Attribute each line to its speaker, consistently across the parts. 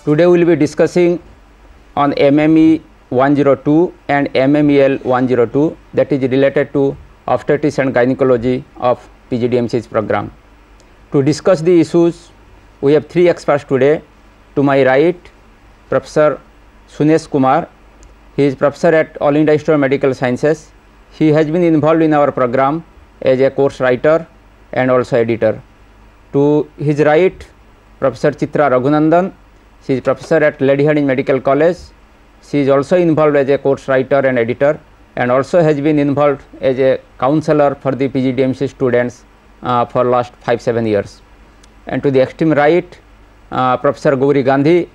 Speaker 1: Today we will be discussing on MME 102 and MMEL 102, that is related to obstetrics and gynecology of PGDMC's program. To discuss the issues, we have three experts today. To my right, Professor Sunesh Kumar. He is professor at All India Institute of Medical Sciences. He has been involved in our program as a course writer and also editor. To his right, Professor Chitra Raghunandan. She is professor at Lady Hardinge Medical College. She is also involved as a course writer and editor, and also has been involved as a counselor for the PGDMC students for last 5-7 years. And to the extreme right, Professor Gauri Gandhi.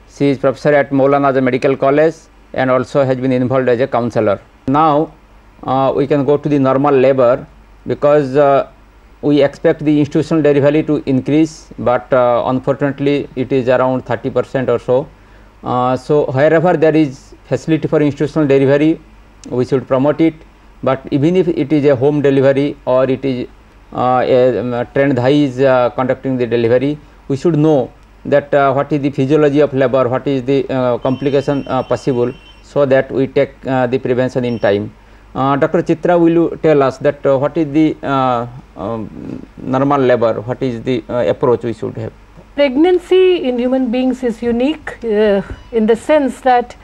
Speaker 1: She is professor at Maulana Azam Medical College and also has been involved as a counselor. Now we can go to the normal labor, because we expect the institutional delivery to increase, but unfortunately it is around 30% or so. So wherever there is facility for institutional delivery, we should promote it, but even if it is a home delivery or it is a trained Dhai is conducting the delivery, we should know that what is the physiology of labor, what is the complication possible, so that we take the prevention in time. Dr. Chitra, will you tell us that what is the normal labor, what is the approach we should have?
Speaker 2: Pregnancy in human beings is unique in the sense that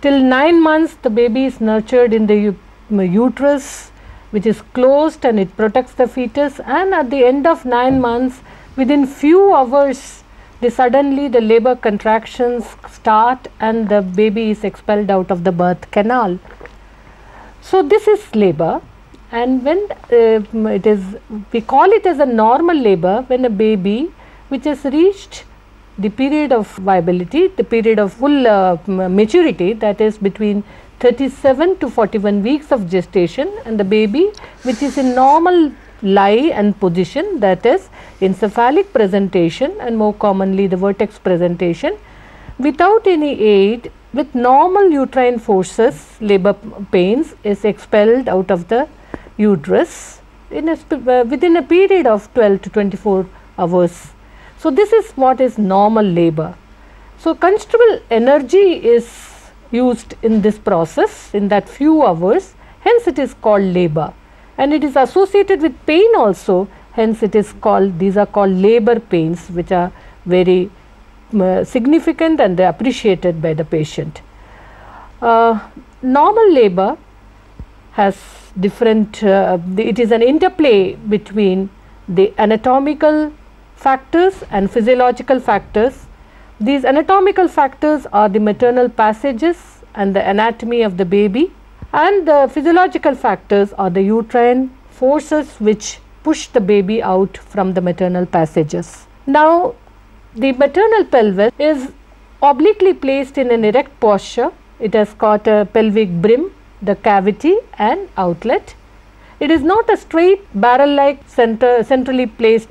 Speaker 2: till 9 months the baby is nurtured in the uterus, which is closed and it protects the fetus, and at the end of 9 months, within few hours, suddenly the labor contractions start and the baby is expelled out of the birth canal. So this is labor, and when we call it as a normal labor when a baby which has reached the period of viability, the period of full maturity, that is between 37 to 41 weeks of gestation, and the baby which is in normal lie and position, that is in cephalic presentation and more commonly the vertex presentation, without any aid, with normal uterine forces, labor pains is expelled out of the uterus within a period of 12 to 24 hours. So this is what is normal labor. So considerable energy is used in this process in that few hours, hence it is called labor, and it is associated with pain also, hence it is called, these are called labor pains, which are very significant and appreciated by the patient. Normal labor has different, it is an interplay between the anatomical factors and physiological factors. These anatomical factors are the maternal passages and the anatomy of the baby, and the physiological factors are the uterine forces which push the baby out from the maternal passages. Now the maternal pelvis is obliquely placed in an erect posture. It has got a pelvic brim, the cavity and outlet. It is not a straight barrel like centrally placed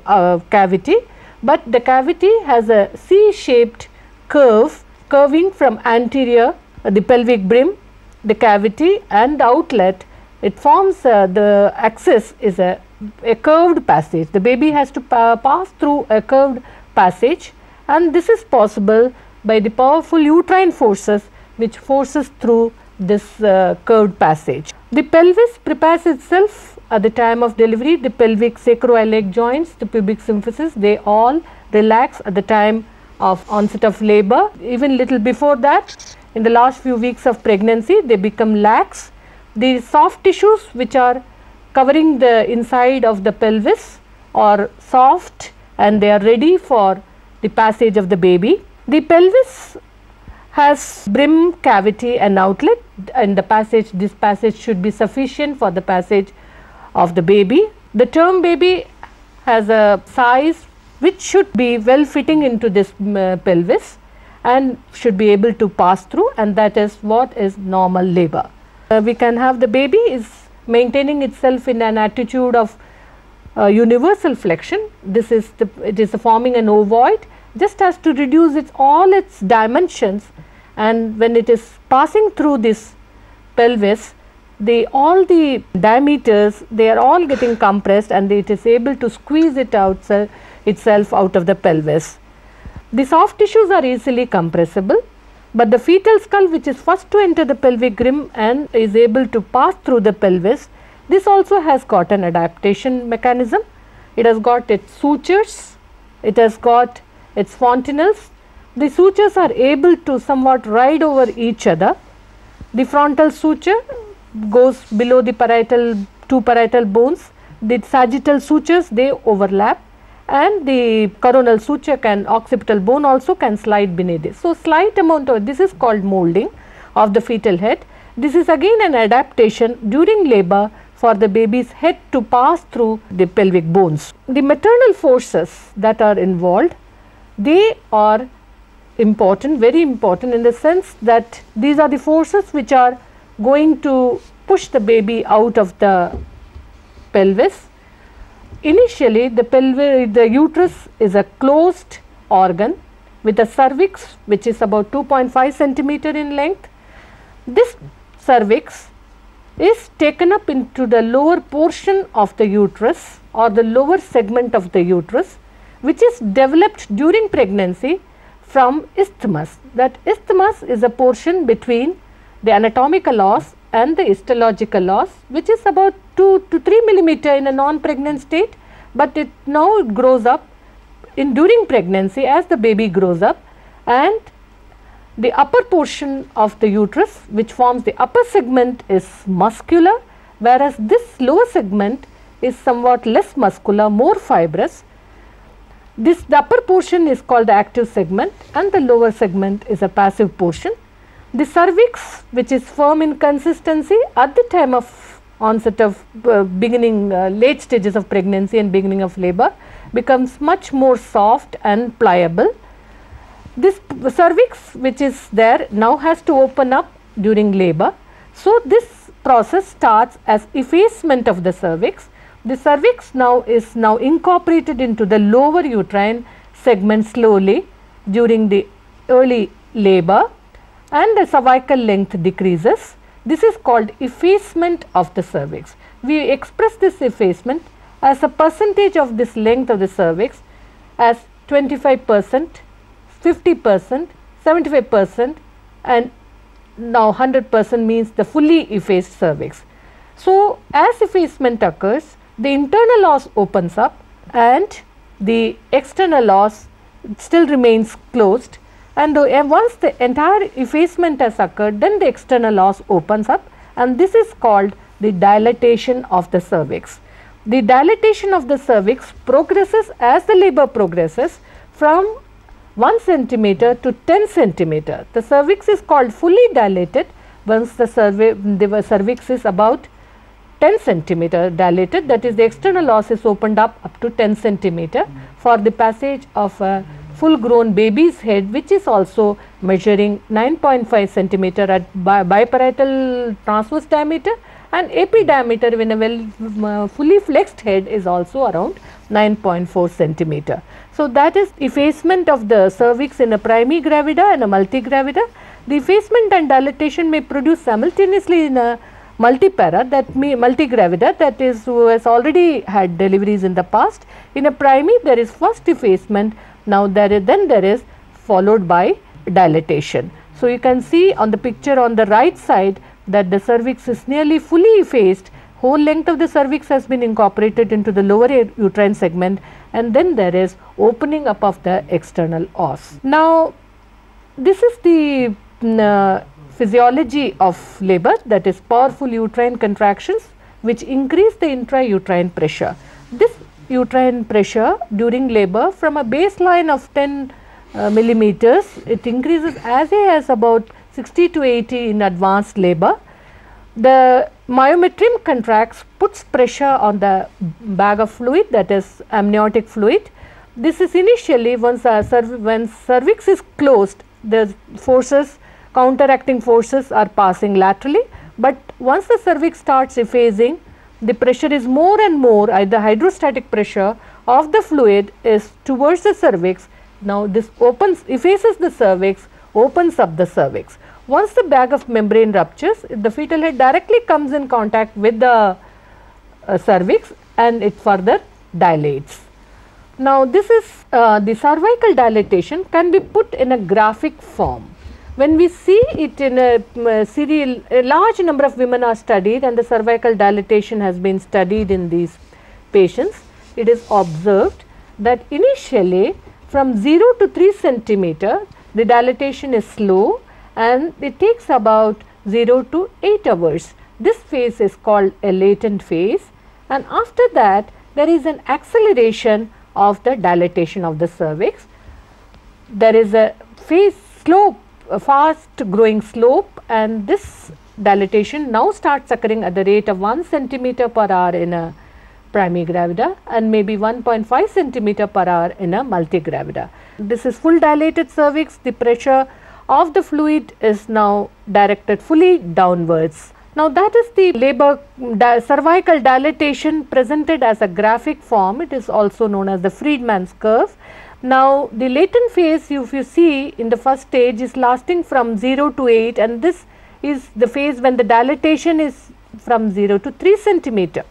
Speaker 2: cavity, but the cavity has a C-shaped curve curving from anterior, the pelvic brim, the cavity and the outlet. It forms the axis is a curved passage. The baby has to pass through a curved passage, and this is possible by the powerful uterine forces which forces through this curved passage. The pelvis prepares itself at the time of delivery. The pelvic sacroiliac joints, the pubic symphysis, they all relax at the time of onset of labor. Even little before that, in the last few weeks of pregnancy, they become lax. The soft tissues which are covering the inside of the pelvis are soft and they are ready for the passage of the baby. The pelvis has brim, cavity and outlet, and the passage, this passage should be sufficient for the passage of the baby. The term baby has a size which should be well fitting into this pelvis and should be able to pass through, and that is what is normal labor. We can have the baby is maintaining itself in an attitude of universal flexion. This is it is forming an ovoid, just has to reduce all its dimensions, and when it is passing through this pelvis, all the diameters, they are all getting compressed and it is able to squeeze it out itself out of the pelvis. The soft tissues are easily compressible, but the fetal skull, which is first to enter the pelvic rim and is able to pass through the pelvis, this also has got an adaptation mechanism. It has got its sutures, it has got its fontanelles. The sutures are able to somewhat ride over each other. The frontal suture goes below the two parietal bones. The sagittal sutures, they overlap, and the coronal suture occipital bone also can slide beneath this. So, slight amount of this is called molding of the fetal head. This is again an adaptation during labor for the baby's head to pass through the pelvic bones. The maternal forces that are involved, they are important, very important, in the sense that these are the forces which are going to push the baby out of the pelvis. Initially, the uterus is a closed organ with a cervix which is about 2.5 centimeter in length. This cervix is taken up into the lower portion of the uterus or the lower segment of the uterus, which is developed during pregnancy from isthmus. That isthmus is a portion between the anatomical os and the histological os, which is about 2 to 3 millimeter in a non-pregnant state, but it now grows up during pregnancy as the baby grows up, and the upper portion of the uterus, which forms the upper segment, is muscular, whereas this lower segment is somewhat less muscular, more fibrous. The upper portion is called the active segment and the lower segment is a passive portion. The cervix, which is firm in consistency at the time of onset of late stages of pregnancy and beginning of labor, becomes much more soft and pliable. This cervix, which is there, now has to open up during labor. So, this process starts as effacement of the cervix. The cervix now is incorporated into the lower uterine segment slowly during the early labor, and the cervical length decreases. This is called effacement of the cervix. We express this effacement as a percentage of this length of the cervix as 25%, 50%, 75%, and now 100% means the fully effaced cervix. So, as effacement occurs, the internal os opens up and the external os still remains closed, and once the entire effacement has occurred, then the external os opens up, and this is called the dilatation of the cervix. The dilatation of the cervix progresses as the labor progresses from 1 centimeter to 10 centimeter. The cervix is called fully dilated once the cervix is about 10 centimeter dilated, that is the external os is opened up to 10 centimeter for the passage of a full grown baby's head, which is also measuring 9.5 centimeter at biparietal transverse diameter, and AP diameter when a fully flexed head is also around 9.4 centimeter. So, that is effacement of the cervix in a primigravida and a multigravida. The effacement and dilatation may produce simultaneously in a multipara, that multigravida, that is who has already had deliveries in the past. In a primi there is first effacement, now then there is followed by dilatation. So, you can see on the picture on the right side that the cervix is nearly fully effaced, whole length of the cervix has been incorporated into the lower uterine segment, and then there is opening up of the external os. Now, this is the physiology of labor, that is powerful uterine contractions which increase the intrauterine pressure. This uterine pressure during labor from a baseline of 10 millimeters, it increases as high as about 60 to 80 in advanced labor. The myometrium contracts, puts pressure on the bag of fluid, that is amniotic fluid. This is initially when cervix is closed, the forces, counteracting forces are passing laterally, but once the cervix starts effacing, the pressure is more and more, the hydrostatic pressure of the fluid is towards the cervix. Now, this effaces the cervix, opens up the cervix. Once the bag of membrane ruptures, the fetal head directly comes in contact with the cervix and it further dilates. Now this is the cervical dilatation can be put in a graphic form. When we see it in a large number of women are studied and the cervical dilatation has been studied in these patients, it is observed that initially from 0 to 3 centimeter the dilatation is slow and it takes about 0 to 8 hours. This phase is called a latent phase, and after that there is an acceleration of the dilatation of the cervix. There is a phase slope, a fast growing slope, and this dilatation now starts occurring at the rate of 1 centimeter per hour in a primigravida and maybe 1.5 centimeter per hour in a multigravida. This is full dilated cervix. The pressure of the fluid is now directed fully downwards. Now that is the labor cervical dilatation presented as a graphic form. It is also known as the Friedman's curve. Now the latent phase, if you see in the first stage, is lasting from 0 to 8, and this is the phase when the dilatation is from 0 to 3 centimeter.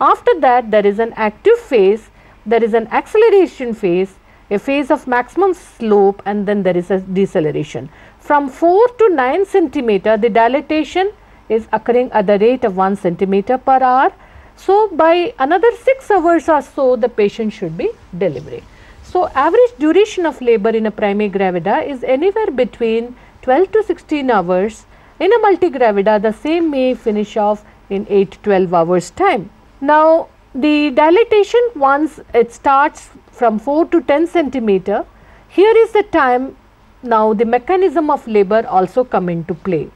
Speaker 2: After that there is an active phase, there is an acceleration phase, a phase of maximum slope, and then there is a deceleration. From 4 to 9 centimeter the dilatation is occurring at the rate of 1 centimeter per hour. So by another 6 hours or so the patient should be delivering. So average duration of labor in a primigravida is anywhere between 12 to 16 hours. In a multigravida the same may finish off in 8 to 12 hours time. Now the dilatation, once it starts from 4 to 10 centimeter, here is the time now the mechanism of labor also come into play.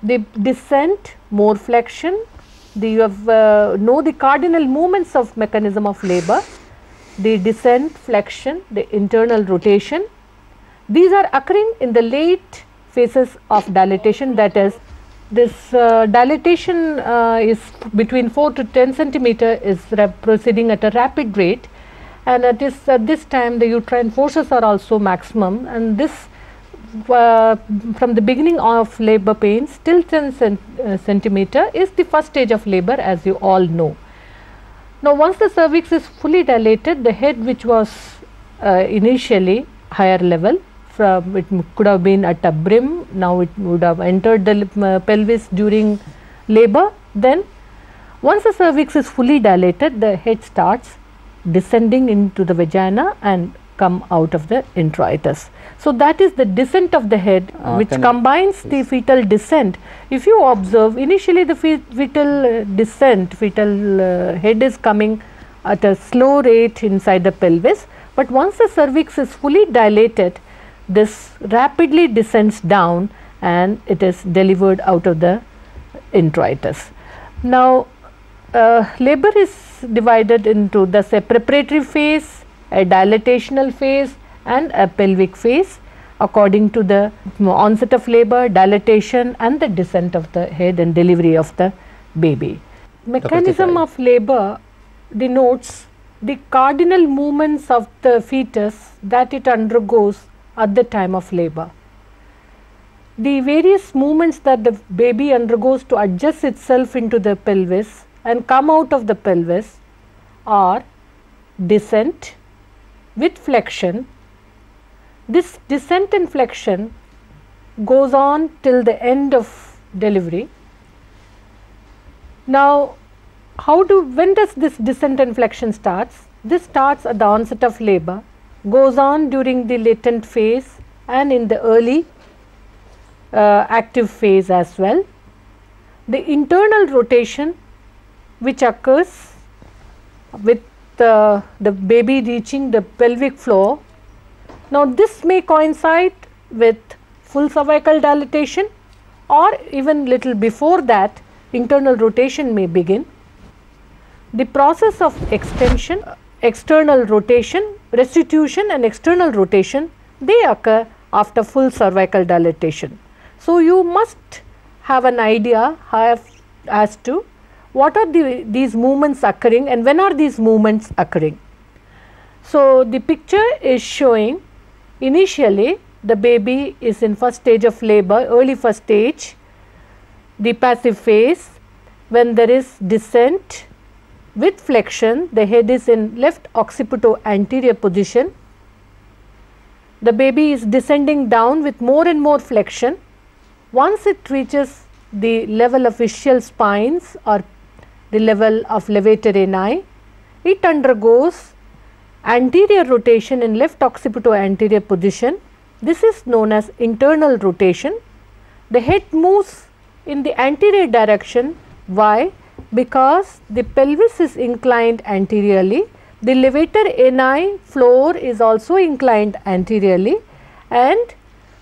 Speaker 2: The descent, more flexion, you have know the cardinal movements of mechanism of labor, the descent, flexion, the internal rotation. These are occurring in the late phases of dilatation, that is this dilatation is between 4 to 10 centimeter is proceeding at a rapid rate, and at this time the uterine forces are also maximum, and this from the beginning of labor pains till 10 centimeter is the first stage of labor, as you all know. Now once the cervix is fully dilated, the head, which was initially higher level, from it could have been at a brim, now it would have entered the pelvis during labor. Then once the cervix is fully dilated, the head starts descending into the vagina and come out of the introitus. So that is the descent of the head, which combines the fetal descent. If you observe, initially the fetal descent, fetal head is coming at a slow rate inside the pelvis, but once the cervix is fully dilated, this rapidly descends down and it is delivered out of the introitus. Now labor is divided into a preparatory phase, a dilatational phase, and a pelvic phase according to the onset of labor, dilatation, and the descent of the head and delivery of the baby. Mechanism of labor denotes the cardinal movements of the fetus that it undergoes at the time of labor. The various movements that the baby undergoes to adjust itself into the pelvis and come out of the pelvis are descent with flexion. This descent and flexion goes on till the end of delivery. Now when does this descent and flexion starts? This starts at the onset of labor, goes on during the latent phase and in the early active phase as well. The internal rotation which occurs with the baby reaching the pelvic floor. Now this may coincide with full cervical dilatation, or even little before that internal rotation may begin. The process of extension, external rotation, restitution and external rotation, they occur after full cervical dilatation. So you must have an idea as to what are these movements occurring and when are these movements occurring. So the picture is showing initially the baby is in first stage of labor, early first stage, the passive phase, when there is descent with flexion, the head is in left occipito-anterior position. The baby is descending down with more and more flexion. Once it reaches the level of ischial spines or the level of levator ani, it undergoes anterior rotation in left occipito-anterior position. This is known as internal rotation. The head moves in the anterior direction. Why? Because the pelvis is inclined anteriorly, the levator ani floor is also inclined anteriorly, and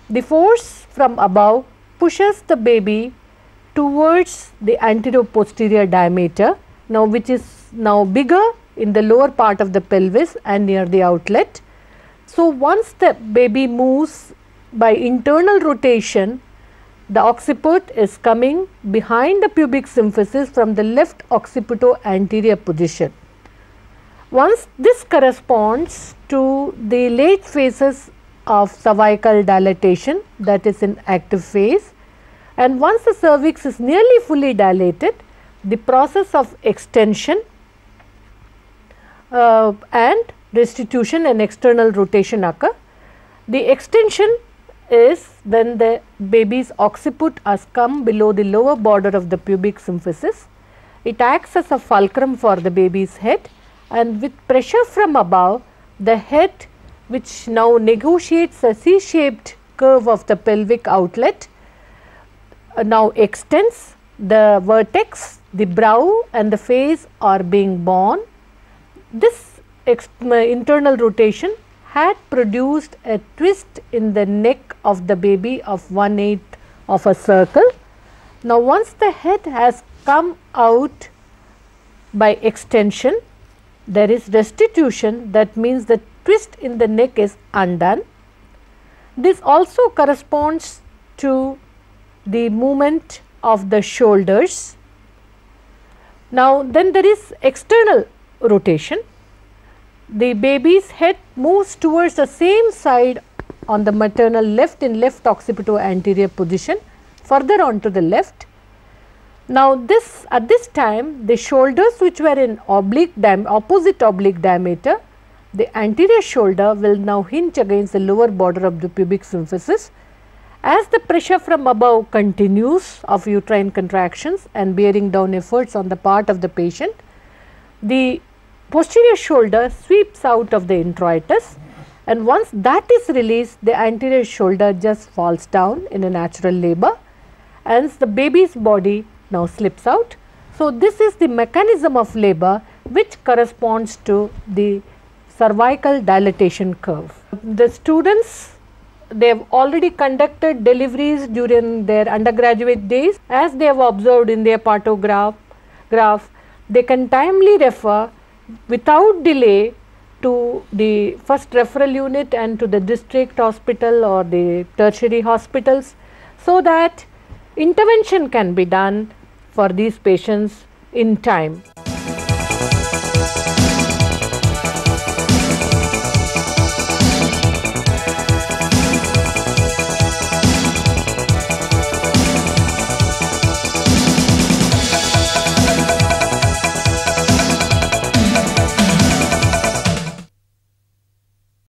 Speaker 2: the force from above pushes the baby towards the anterior posterior diameter, now which is now bigger in the lower part of the pelvis and near the outlet. So, once the baby moves by internal rotation, the occiput is coming behind the pubic symphysis from the left occipito-anterior position. Once this corresponds to the late phases of cervical dilatation, that is in active phase, and once the cervix is nearly fully dilated, the process of extension and restitution and external rotation occur. The extension is when the baby's occiput has come below the lower border of the pubic symphysis. It acts as a fulcrum for the baby's head, and with pressure from above, the head, which now negotiates a C-shaped curve of the pelvic outlet, now extends. The vertex, the brow and the face are being born. This internal rotation had produced a twist in the neck of the baby of 1/8 of a circle. Now, once the head has come out by extension, there is restitution, that means the twist in the neck is undone. This also corresponds to the movement of the shoulders. Now, then there is external rotation. The baby's head moves towards the same side on the maternal left in left occipito-anterior position, further on to the left. Now, at this time, the shoulders which were in opposite oblique diameter, the anterior shoulder will now hinge against the lower border of the pubic symphysis. As the pressure from above continues of uterine contractions and bearing down efforts on the part of the patient, the posterior shoulder sweeps out of the introitus, and once that is released, the anterior shoulder just falls down in a natural labor, and the baby's body now slips out. So, this is the mechanism of labor which corresponds to the cervical dilatation curve. The students, they have already conducted deliveries during their undergraduate days. As they have observed in their partograph, they can timely refer without delay to the first referral unit and to the district hospital or the tertiary hospitals, so that intervention can be done for these patients in time.